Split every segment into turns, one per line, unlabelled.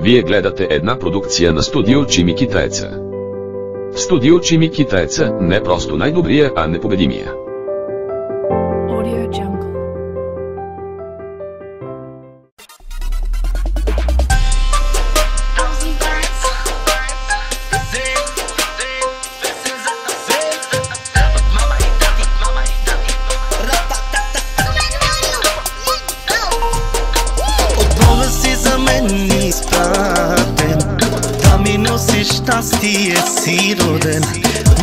Вие гледате една продукция на студио Чими Китайца. Студио Чими Китайца не просто най-добрия, а непобедимия.
Щастие си роден,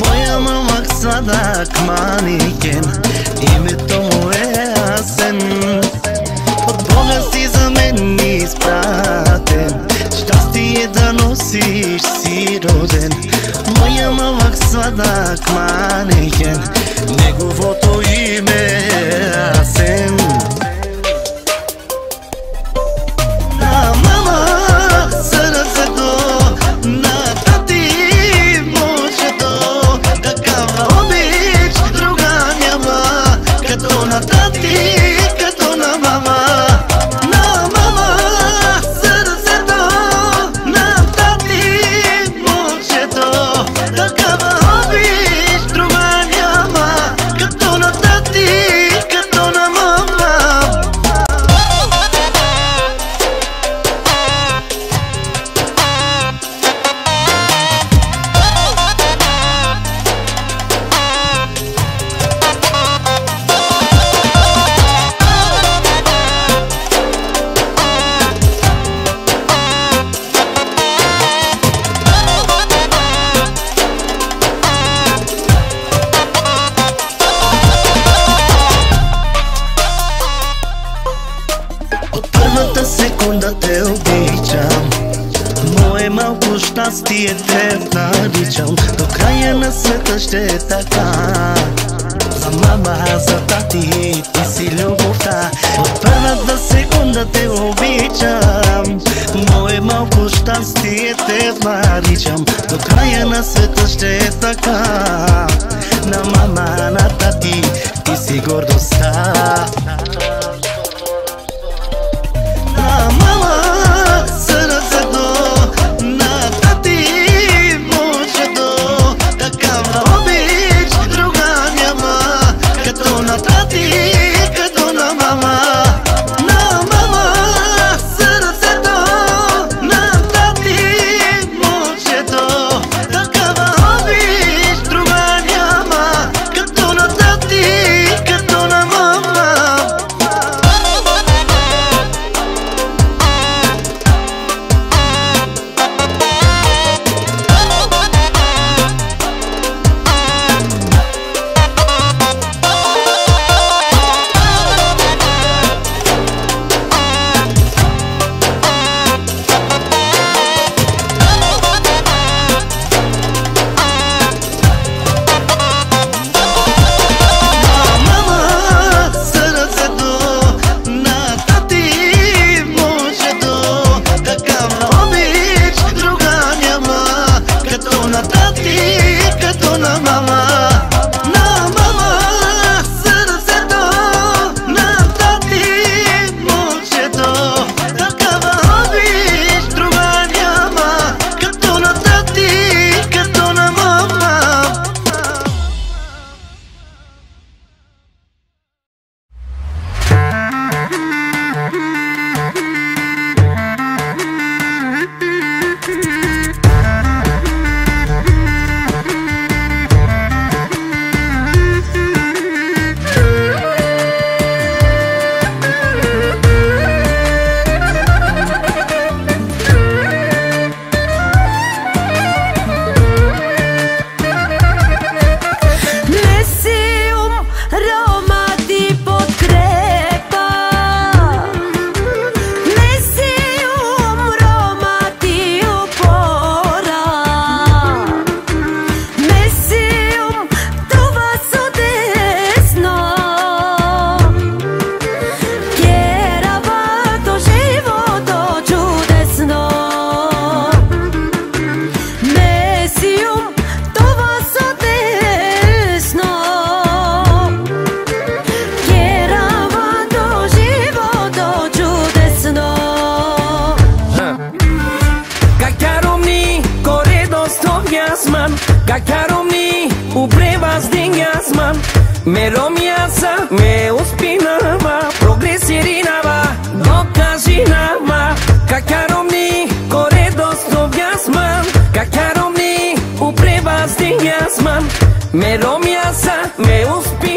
моя мамък сладък манекен, името му е Асен. От Бога си за мен изпратен, щастие да носиш си роден, моя мамък сладък манекен, неговото име е Асен. Секунда те обичам, мое малко щастие те наричам, до края на света ще е така. За мама, за тати, ти си любовта, от първата секунда те обичам, мое малко щастие те наричам, до края на света ще е така. На мама, на тати, ти си гордостта.
Kakaromni uprevas dingasman me romiasa me uspinava progresirinava dokazinava Kakaromni corredos tobiasman Kakaromni uprevas dingasman me romiasa me uspinava